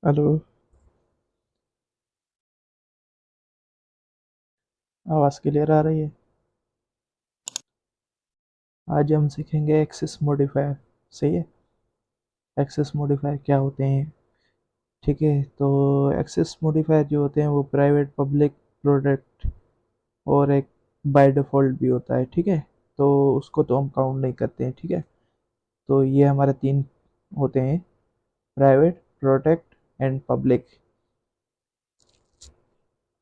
Hello. आवाज़ clear आ रही है? आज हम सीखेंगे एक्सेस मॉडिफायर। सही है। एक्सेस मॉडिफायर क्या होते हैं? ठीक है, तो एक्सेस मॉडिफायर जो होते हैं वो प्राइवेट, पब्लिक, प्रोडक्ट और एक बाय डिफ़ॉल्ट भी होता है। ठीक है, तो उसको तो हम काउंट नहीं करते हैं। ठीक है, तो ये हमारे तीन होते हैं: प्राइवेट, प्रोटेक्ट एंड पब्लिक।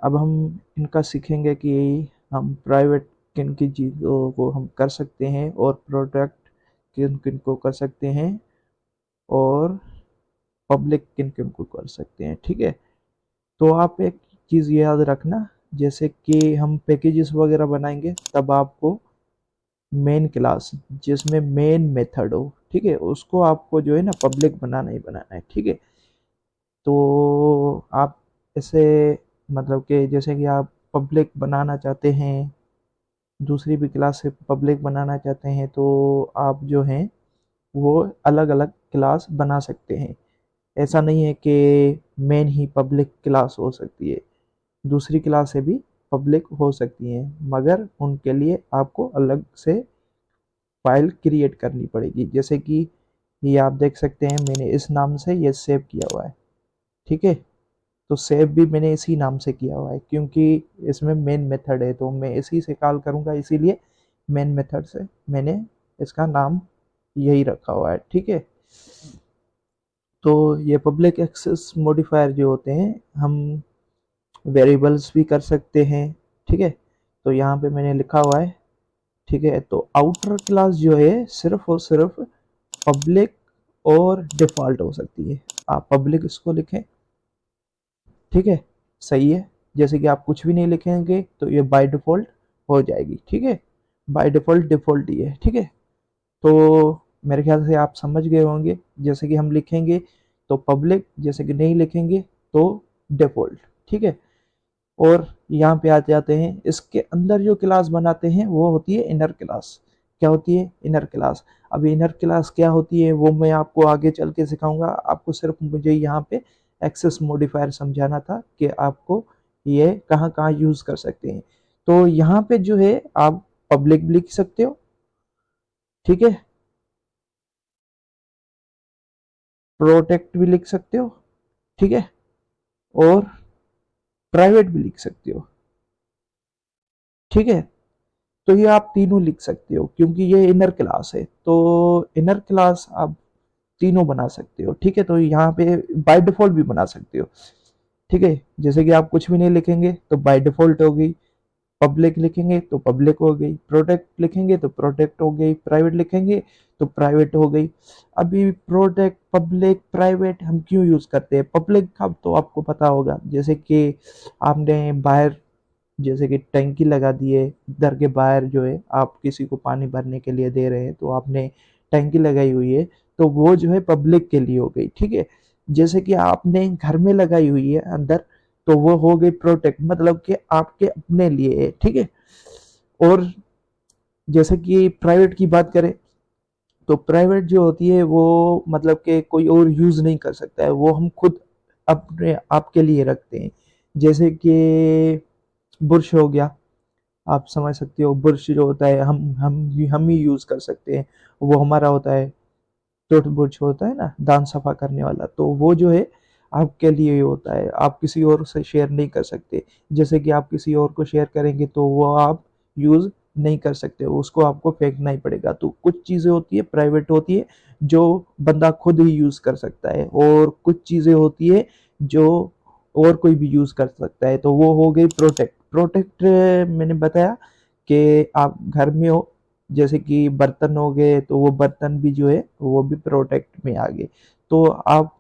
अब हम इनका सीखेंगे कि हम प्राइवेट किन किन चीज़ों को हम कर सकते हैं और प्रोटेक्ट किन किन को कर सकते हैं और पब्लिक किन किन को कर सकते हैं। ठीक है, तो आप एक चीज़ याद रखना, जैसे कि हम पैकेजेस वगैरह बनाएंगे तब आपको मेन क्लास जिसमें मेन मेथड हो, ठीक है, उसको आपको जो है ना पब्लिक बनाना ही बनाना है। ठीक है, तो आप ऐसे मतलब कि जैसे कि आप पब्लिक बनाना चाहते हैं, दूसरी भी क्लास से पब्लिक बनाना चाहते हैं, तो आप जो हैं वो अलग अलग क्लास बना सकते हैं। ऐसा नहीं है कि मेन ही पब्लिक क्लास हो सकती है, दूसरी क्लास से भी पब्लिक हो सकती हैं, मगर उनके लिए आपको अलग से फाइल क्रिएट करनी पड़ेगी। जैसे कि ये आप देख सकते हैं, मैंने इस नाम से ये सेव किया हुआ है। ठीक है, तो सेव भी मैंने इसी नाम से किया हुआ है क्योंकि इसमें मेन मेथड है, तो मैं इसी से कॉल करूँगा, इसीलिए मेन मेथड से मैंने इसका नाम यही रखा हुआ है। ठीक है, तो ये पब्लिक एक्सेस मॉडिफायर जो होते हैं, हम वेरिएबल्स भी कर सकते हैं। ठीक है, तो यहाँ पे मैंने लिखा हुआ है। ठीक है, तो आउटर क्लास जो है सिर्फ और सिर्फ पब्लिक और डिफ़ॉल्ट हो सकती है। आप पब्लिक इसको लिखें। ठीक है, सही है। जैसे कि आप कुछ भी नहीं लिखेंगे तो ये बाय डिफ़ॉल्ट हो जाएगी। ठीक है, बाय डिफ़ॉल्ट डिफ़ॉल्ट ही है। ठीक है, तो मेरे ख्याल से आप समझ गए होंगे। जैसे कि हम लिखेंगे तो पब्लिक, जैसे कि नहीं लिखेंगे तो डिफ़ॉल्ट। ठीक है, और यहाँ पे आ जाते हैं, इसके अंदर जो क्लास बनाते हैं वो होती है इनर क्लास। क्या होती है? Inner class. अब इनर क्लास क्या होती है वो मैं आपको आगे चल के सिखाऊंगा। आपको सिर्फ मुझे यहाँ पे एक्सेस मॉडिफायर समझाना था कि आपको ये कहाँ कहाँ यूज़ कर सकते हैं। तो यहाँ पे जो है आप पब्लिक भी लिख सकते हो। ठीक है, प्रोटेक्ट भी लिख सकते हो। ठीक है, और प्राइवेट भी लिख सकते हो। ठीक है, तो ये आप तीनों लिख सकते हो क्योंकि ये इनर क्लास है, तो इनर क्लास आप तीनों बना सकते हो। ठीक है, तो यहाँ पे बाय डिफ़ॉल्ट भी बना सकते हो। ठीक है, जैसे कि आप कुछ भी नहीं लिखेंगे तो बाय डिफ़ॉल्ट हो गई, पब्लिक लिखेंगे तो पब्लिक हो गई, प्रोटेक्ट लिखेंगे तो प्रोटेक्ट हो गई, प्राइवेट लिखेंगे तो प्राइवेट हो गई। अभी प्रोटेक्ट, पब्लिक, प्राइवेट हम क्यों यूज़ करते हैं? पब्लिक का तो आपको पता होगा, जैसे कि आपने बाहर जैसे कि टंकी लगा दी है, घर के बाहर जो है आप किसी को पानी भरने के लिए दे रहे हैं, तो आपने टंकी लगाई हुई है, तो वो जो है पब्लिक के लिए हो गई। ठीक है, जैसे कि आपने घर में लगाई हुई है अंदर, तो वो हो गई प्रोटेक्ट, मतलब कि आपके अपने लिए है। ठीक है, और जैसे कि प्राइवेट की बात करें तो प्राइवेट जो होती है वो मतलब कि कोई और यूज़ नहीं कर सकता है, वो हम खुद अपने आपके लिए रखते हैं। जैसे कि बुरश हो गया, आप समझ सकते हो, बुरश जो होता है हम ही यूज़ कर सकते हैं, वो हमारा होता है। टूथ ब्रश होता है ना, दांत सफा करने वाला, तो वो जो है आपके लिए ही होता है, आप किसी और से शेयर नहीं कर सकते। जैसे कि आप किसी और को शेयर करेंगे तो वो आप यूज़ नहीं कर सकते, उसको आपको फेंकना ही पड़ेगा। तो कुछ चीज़ें होती है प्राइवेट होती है जो बंदा खुद ही यूज़ कर सकता है, और कुछ चीज़ें होती है जो और कोई भी यूज़ कर सकता है, तो वो हो गई प्रोटेक्ट। प्रोटेक्ट मैंने बताया कि आप घर में हो, जैसे कि बर्तन हो गए, तो वो बर्तन भी जो है वो भी प्रोटेक्ट में आ गए। तो आप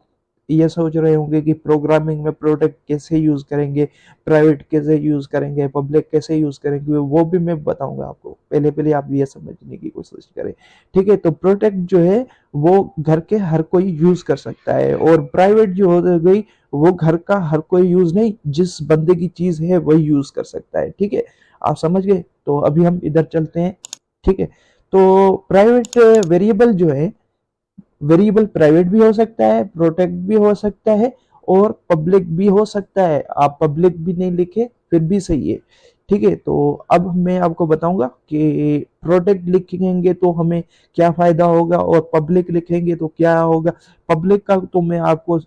ये सोच रहे होंगे कि प्रोग्रामिंग में प्रोटेक्ट कैसे यूज़ करेंगे, प्राइवेट कैसे यूज़ करेंगे, पब्लिक कैसे यूज़ करेंगे, वो भी मैं बताऊंगा आपको। पहले पहले आप ये समझने की कोशिश करें। ठीक है, तो प्रोटेक्ट जो है वो घर के हर कोई यूज़ कर सकता है, और प्राइवेट जो हो गई वो घर का हर कोई यूज़ नहीं, जिस बंदे की चीज़ है वही यूज़ कर सकता है। ठीक है, आप समझ गए? तो अभी हम इधर चलते हैं। ठीक है, तो प्राइवेट वेरिएबल जो है, वेरिएबल प्राइवेट भी हो सकता है, प्रोटेक्ट भी हो सकता है, और पब्लिक भी हो सकता है, आप पब्लिक भी नहीं लिखे फिर भी सही है। ठीक है, तो अब मैं आपको बताऊंगा कि प्रोटेक्ट लिखेंगे तो हमें क्या फायदा होगा और पब्लिक लिखेंगे तो क्या होगा। पब्लिक का तो मैं आपको,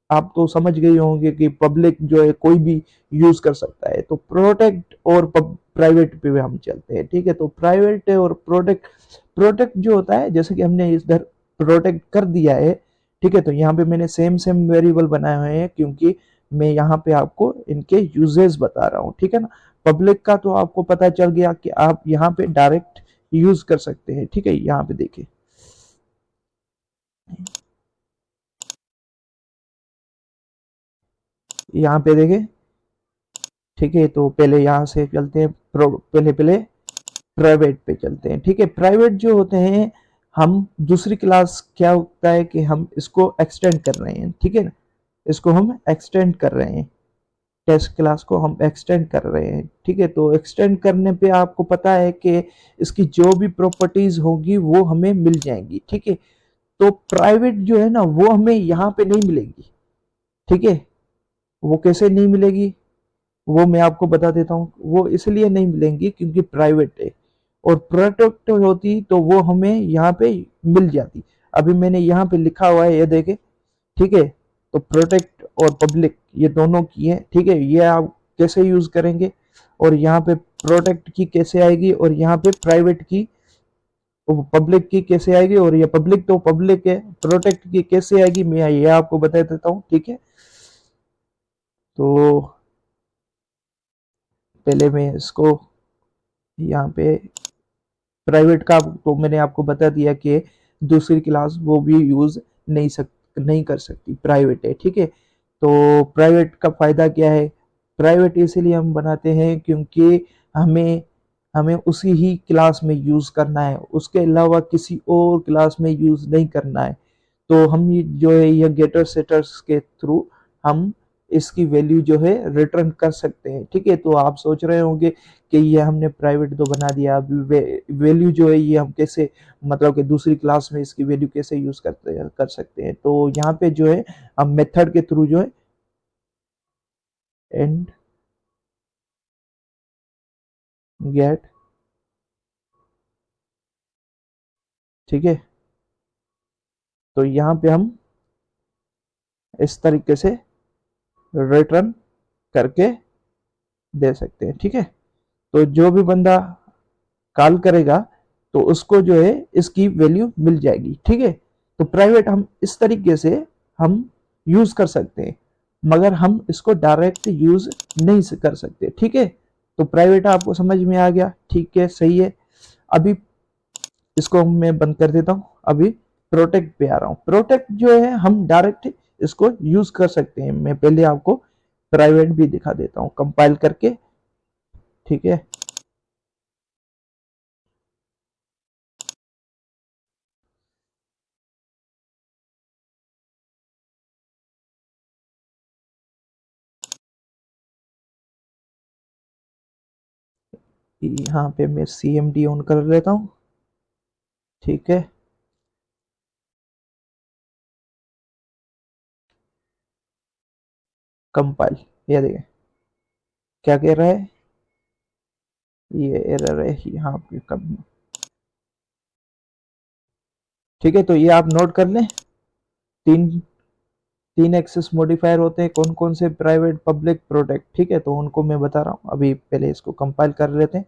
आप तो समझ गए होंगे कि पब्लिक जो है कोई भी यूज कर सकता है। तो प्रोटेक्ट और प्राइवेट पे भी हम चलते हैं। ठीक है, तो प्राइवेट और प्रोटेक्ट, प्रोटेक्ट जो होता है जैसे कि हमने इधर प्रोटेक्ट कर दिया है। ठीक है, तो यहाँ पे मैंने सेम सेम वेरिएबल बनाए हुए हैं क्योंकि मैं यहाँ पे आपको इनके यूजेस बता रहा हूँ। ठीक है ना। पब्लिक का तो आपको पता चल गया कि आप यहाँ पे डायरेक्ट यूज कर सकते हैं। ठीक है, यहाँ पे देखिए, यहाँ पे देखें। ठीक है, तो पहले यहाँ से चलते हैं पहले पहले प्राइवेट पे चलते हैं। ठीक है, प्राइवेट जो होते हैं, हम दूसरी क्लास क्या होता है कि हम इसको एक्सटेंड कर रहे हैं। ठीक है ना, इसको हम एक्सटेंड कर रहे हैं, टेस्ट क्लास को हम एक्सटेंड कर रहे हैं। ठीक है, तो एक्सटेंड करने पे आपको पता है कि इसकी जो भी प्रॉपर्टीज होगी वो हमें मिल जाएंगी। ठीक है, तो प्राइवेट जो है ना वो हमें यहाँ पे नहीं मिलेगी। ठीक है, वो कैसे नहीं मिलेगी वो मैं आपको बता देता हूँ। वो इसलिए नहीं मिलेंगी क्योंकि प्राइवेट है, और प्रोटेक्ट होती तो वो हमें यहाँ पे मिल जाती। अभी मैंने यहाँ पे लिखा हुआ है, ये देखे। ठीक है, तो प्रोटेक्ट और पब्लिक ये दोनों की है। ठीक है, ये आप कैसे यूज करेंगे, और यहाँ पे प्रोटेक्ट की कैसे आएगी, और यहाँ पे प्राइवेट की पब्लिक की कैसे आएगी, और ये पब्लिक तो पब्लिक है, प्रोटेक्ट की कैसे आएगी मैं ये आपको बता देता हूँ। ठीक है, तो पहले मैं इसको यहाँ पे प्राइवेट का तो मैंने आपको बता दिया कि दूसरी क्लास वो भी यूज नहीं कर सकती, प्राइवेट है। ठीक है, तो प्राइवेट का फायदा क्या है, प्राइवेट इसीलिए हम बनाते हैं क्योंकि हमें हमें उसी ही क्लास में यूज करना है, उसके अलावा किसी और क्लास में यूज नहीं करना है। तो हम ये जो है ये गेटर सेटर्स के थ्रू हम इसकी वैल्यू जो है रिटर्न कर सकते हैं। ठीक है, तो आप सोच रहे होंगे कि ये हमने प्राइवेट तो बना दिया, अभी वैल्यू जो है ये हम कैसे, मतलब कि दूसरी क्लास में इसकी वैल्यू कैसे यूज कर सकते हैं। तो यहाँ पे जो है हम मेथड के थ्रू जो है एंड गेट, ठीक है, तो यहाँ पे हम इस तरीके से रिटर्न करके दे सकते हैं। ठीक है, तो जो भी बंदा कॉल करेगा तो उसको जो है इसकी वैल्यू मिल जाएगी। ठीक है, तो प्राइवेट हम इस तरीके से हम यूज कर सकते हैं, मगर हम इसको डायरेक्ट यूज नहीं कर सकते। ठीक है, तो प्राइवेट आपको समझ में आ गया। ठीक है, सही है। अभी इसको मैं बंद कर देता हूँ, अभी प्रोटेक्ट पे आ रहा हूँ। प्रोटेक्ट जो है हम डायरेक्ट इसको यूज कर सकते हैं। मैं पहले आपको प्राइवेट भी दिखा देता हूँ कंपाइल करके। ठीक है, यहाँ पे मैं CMD ऑन कर लेता हूँ। ठीक है, कंपाइल, ये देखें क्या कह रहा है, ये एरर है यहाँ पे कम। ठीक है, तो ये आप नोट कर लें। तीन तीन एक्सेस मॉडिफायर होते हैं, कौन कौन से, प्राइवेट, पब्लिक, प्रोटेक्ट। ठीक है, तो उनको मैं बता रहा हूँ। अभी पहले इसको कंपाइल कर लेते हैं।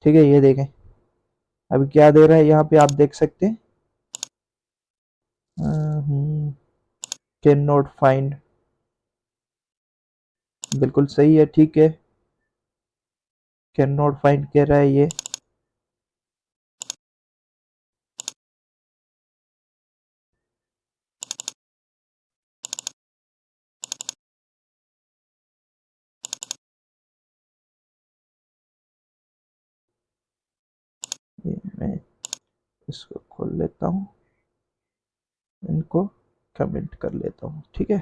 ठीक है, ये देखें अभी क्या दे रहा है, यहाँ पे आप देख सकते हैं, कैन नॉट फाइंड, बिल्कुल सही है। ठीक है, कैन नॉट फाइंड कह रहा है ये। ये मैं इसको खोल लेता हूँ, इनको कमेंट कर लेता हूँ। ठीक है,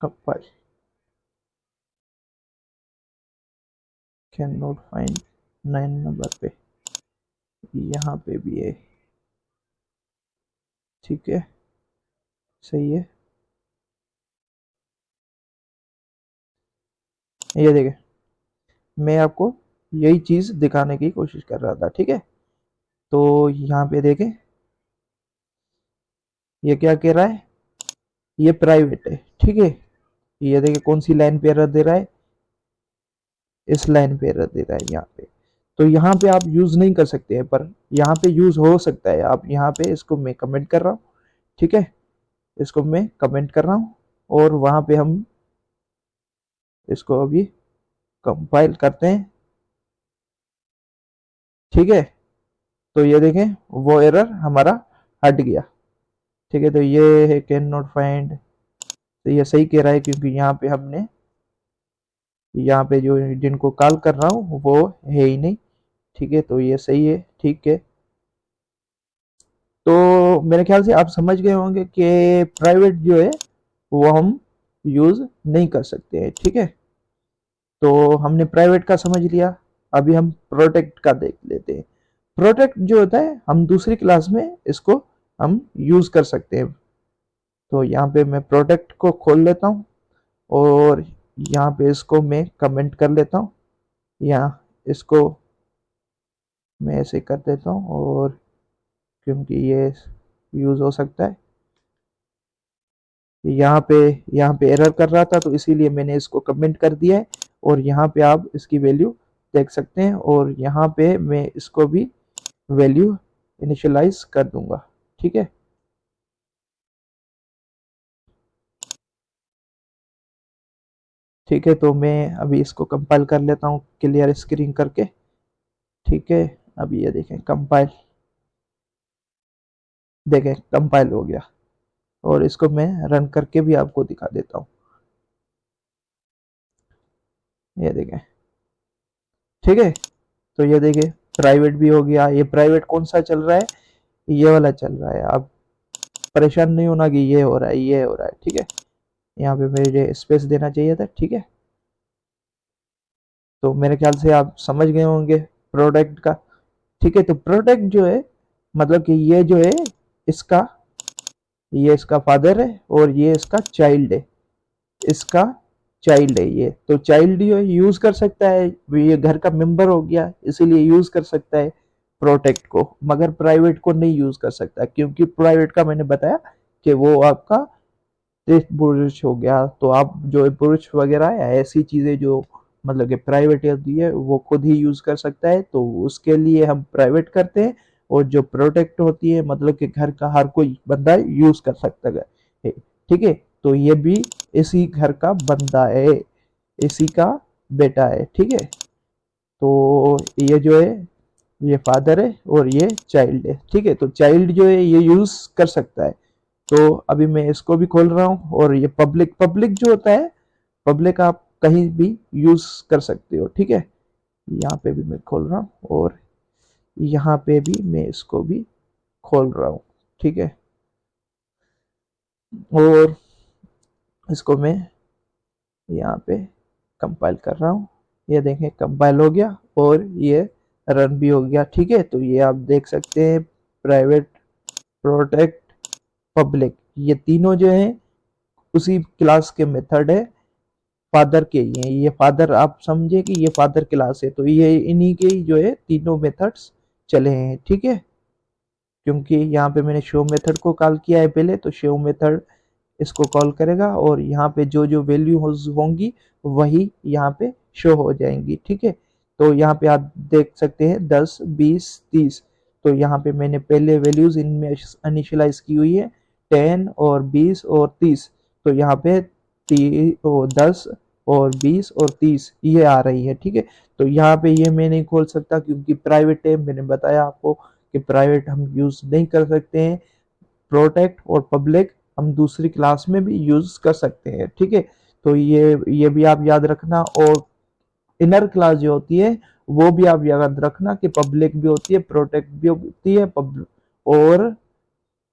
compile, can not find 9 number पे, यहाँ पे भी है, ठीक है, सही है। ये देखें, मैं आपको यही चीज दिखाने की कोशिश कर रहा था, ठीक है। तो यहाँ पे देखें, ये क्या कह रहा है, ये प्राइवेट है, ठीक है। ये देखिए कौन सी लाइन पे एरर दे रहा है, इस लाइन पे एरर दे रहा है यहाँ पे। तो यहाँ पे आप यूज नहीं कर सकते हैं, पर यहाँ पे यूज हो सकता है। आप यहाँ पे, इसको मैं कमेंट कर रहा हूँ, ठीक है, इसको मैं कमेंट कर रहा हूँ, और वहां पे हम इसको अभी कंपाइल करते हैं, ठीक है। तो ये देखें, वो एरर हमारा हट गया, ठीक है। तो ये है कैन नॉट फाइंड, तो ये सही कह रहा है, क्योंकि यहाँ पे हमने, यहाँ पे जो जिनको कॉल कर रहा हूँ वो है ही नहीं, ठीक है। तो ये सही है, ठीक है। तो मेरे ख्याल से आप समझ गए होंगे कि प्राइवेट जो है वो हम यूज नहीं कर सकते हैं, ठीक है। तो हमने प्राइवेट का समझ लिया, अभी हम प्रोटेक्ट का देख लेते हैं। प्रोटेक्ट जो होता है, हम दूसरी क्लास में इसको हम यूज कर सकते हैं। तो यहाँ पे मैं प्रोटेक्ट को खोल लेता हूँ, और यहाँ पे इसको मैं कमेंट कर लेता हूँ, यहाँ इसको मैं ऐसे कर देता हूँ, और क्योंकि ये यूज हो सकता है, यहाँ पे एरर कर रहा था, तो इसीलिए मैंने इसको कमेंट कर दिया है। और यहाँ पे आप इसकी वैल्यू देख सकते हैं, और यहाँ पे मैं इसको भी वैल्यू इनिशियलाइज कर दूंगा, ठीक है। ठीक है, तो मैं अभी इसको कंपाइल कर लेता हूँ क्लियर स्क्रीन करके, ठीक है। अभी ये देखें कंपाइल, देखें कंपाइल हो गया, और इसको मैं रन करके भी आपको दिखा देता हूँ, ये देखें, ठीक है। तो ये देखिए प्राइवेट भी हो गया। ये प्राइवेट कौन सा चल रहा है, ये वाला चल रहा है। आप परेशान नहीं होना कि ये हो रहा है, ये हो रहा है, ठीक है। यहाँ पे मेरे स्पेस देना चाहिए था, ठीक है। तो मेरे ख्याल से आप समझ गए होंगे प्रोडक्ट का, ठीक है। तो प्रोडक्ट जो है, मतलब कि ये जो है इसका, ये इसका फादर है, और ये इसका चाइल्ड है, इसका चाइल्ड है ये। तो चाइल्ड जो यूज कर सकता है, ये घर का मेंबर हो गया, इसीलिए यूज कर सकता है प्रोटेक्ट को, मगर प्राइवेट को नहीं यूज कर सकता, क्योंकि प्राइवेट का मैंने बताया कि वो आपका पुरुष हो गया। तो आप जो पुरुष वगैरह है, ऐसी चीजें जो मतलब कि प्राइवेट होती है, वो खुद ही यूज कर सकता है, तो उसके लिए हम प्राइवेट करते हैं। और जो प्रोटेक्ट होती है, मतलब कि घर का हर कोई बंदा यूज कर सकता है, ठीक है। तो ये भी इसी घर का बंदा है, इसी का बेटा है, ठीक है। तो ये जो है, ये फादर है, और ये चाइल्ड है, ठीक है। तो चाइल्ड जो है ये यूज कर सकता है। तो अभी मैं इसको भी खोल रहा हूँ, और ये पब्लिक, पब्लिक जो होता है, पब्लिक आप कहीं भी यूज कर सकते हो, ठीक है। यहाँ पे भी मैं खोल रहा हूँ, और यहाँ पे भी मैं इसको भी खोल रहा हूँ, ठीक है। और इसको मैं यहाँ पे कंपाइल कर रहा हूँ, ये देखें कंपाइल हो गया, और ये रन भी हो गया, ठीक है। तो ये आप देख सकते हैं, प्राइवेट, प्रोटेक्ट, पब्लिक, ये तीनों जो है उसी क्लास के मेथड है, फादर के ही है। ये फादर, आप समझे कि ये फादर क्लास है, तो ये इन्हीं के ही जो है तीनों मेथड्स चले हैं, ठीक है। क्योंकि यहाँ पे मैंने शो मेथड को कॉल किया है पहले, तो शो मेथड इसको कॉल करेगा, और यहाँ पे जो जो वैल्यू होंगी वही यहाँ पे शो हो जाएंगी, ठीक है। तो यहाँ पे आप देख सकते हैं 10, 20, 30। तो यहाँ पे मैंने पहले वैल्यूज इनमें इनिशियलाइज की हुई है, 10 और 20 और 30। तो यहाँ पे 10 और 20 और 30 ये आ रही है, ठीक है। तो यहाँ पे ये मैं नहीं खोल सकता, क्योंकि प्राइवेट है, मैंने बताया आपको कि प्राइवेट हम यूज नहीं कर सकते हैं। प्रोटेक्ट और पब्लिक हम दूसरी क्लास में भी यूज कर सकते हैं, ठीक है। तो ये भी आप याद रखना। और इनर क्लास जो होती है, वो भी आप याद रखना कि पब्लिक भी होती है, प्रोटेक्ट भी होती है, और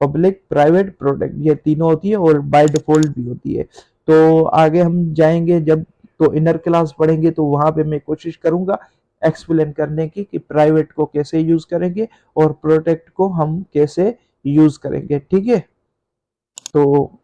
पब्लिक, प्राइवेट, प्रोटेक्ट, ये तीनों होती है, और बाय डिफॉल्ट भी होती है। तो आगे हम जाएंगे जब, तो इनर क्लास पढ़ेंगे, तो वहां पे मैं कोशिश करूंगा एक्सप्लेन करने की कि प्राइवेट को कैसे यूज करेंगे और प्रोटेक्ट को हम कैसे यूज करेंगे। ठीक है, तो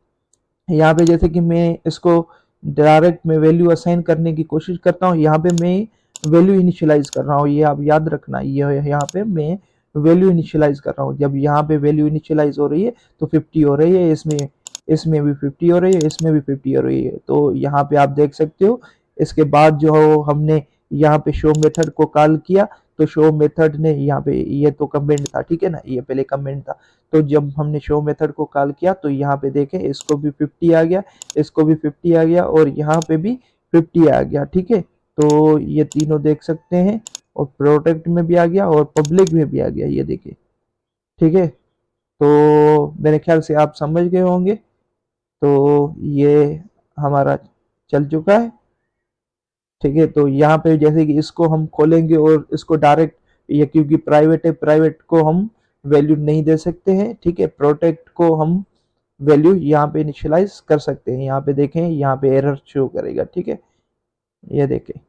यहाँ पे जैसे कि मैं इसको डायरेक्ट में वैल्यू असाइन करने की कोशिश करता हूँ, यहाँ पे मैं वैल्यू इनिशियलाइज कर रहा हूँ, ये आप याद रखना, ये यहाँ पे मैं वैल्यू इनिशियलाइज कर रहा हूँ। जब यहाँ पे वैल्यू इनिशियलाइज हो रही है तो 50 हो रही है, इसमें इसमें भी 50 हो रही है, इसमें भी 50 हो रही है। तो यहाँ पे आप देख सकते हो। इसके बाद जो हमने यहाँ पे शो मेथड को कॉल किया, तो शो मेथड ने यहाँ पे, ये तो कमेंट था, ठीक है ना, ये पहले कमेंट था। तो जब हमने शो मेथड को कॉल किया तो यहाँ पे देखें, इसको भी 50 आ गया, इसको भी 50 आ गया और यहाँ पे भी 50 आ गया। ठीक है, तो ये तीनों देख सकते हैं, और प्रोटेक्ट में भी आ गया और पब्लिक में भी आ गया, ये देखिए। ठीक है, तो मेरे ख्याल से आप समझ गए होंगे। तो ये हमारा चल चुका है। ठीक है, तो यहाँ पे जैसे कि इसको हम खोलेंगे और इसको डायरेक्ट, ये क्योंकि प्राइवेट है, प्राइवेट को हम वैल्यू नहीं दे सकते हैं। ठीक है, प्रोटेक्ट को हम वैल्यू यहाँ पे इनिशियलाइज कर सकते हैं। यहाँ पे देखें, यहाँ पे एरर शो करेगा। ठीक है, ये देखें,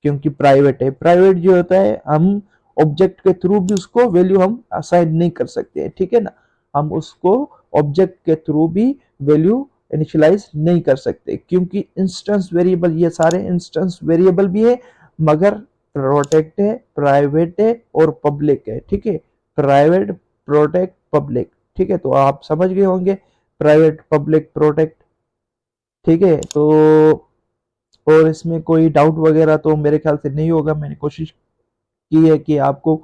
क्योंकि प्राइवेट है, प्राइवेट जो होता है हम ऑब्जेक्ट के थ्रू भी उसको वैल्यू हम असाइन नहीं कर सकते हैं। ठीक है ना, हम उसको ऑब्जेक्ट के थ्रू भी वैल्यू इनिशियलाइज नहीं कर सकते, क्योंकि इंस्टेंस वेरिएबल, ये सारे इंस्टेंस वेरिएबल भी है, मगर प्रोटेक्ट है, प्राइवेट है और पब्लिक है। ठीक है, प्राइवेट, प्रोटेक्ट, पब्लिक। ठीक है, तो आप समझ गए होंगे, प्राइवेट, पब्लिक, प्रोटेक्ट। ठीक है, तो और इसमें कोई डाउट वगैरह तो मेरे ख्याल से नहीं होगा। मैंने कोशिश की है कि आपको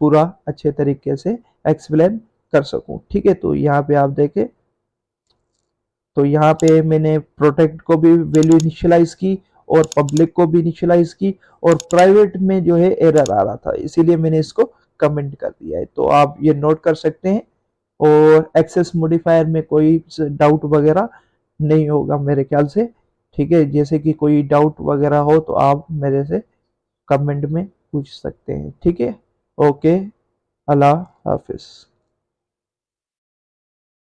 पूरा अच्छे तरीके से एक्सप्लेन कर सकूं। ठीक है, तो यहाँ पे आप देखें, तो यहाँ पे मैंने प्रोटेक्ट को भी वैल्यू इनिशियलाइज की और पब्लिक को भी इनिशियलाइज की, और प्राइवेट में जो है एरर आ रहा था, इसीलिए मैंने इसको कमेंट कर दिया है। तो आप ये नोट कर सकते हैं, और एक्सेस मॉडिफायर में कोई डाउट वगैरह नहीं होगा मेरे ख्याल से। ठीक है, जैसे कि कोई डाउट वगैरह हो तो आप मेरे से कमेंट में पूछ सकते हैं। ठीक है, ओके, अल्लाह हाफिज।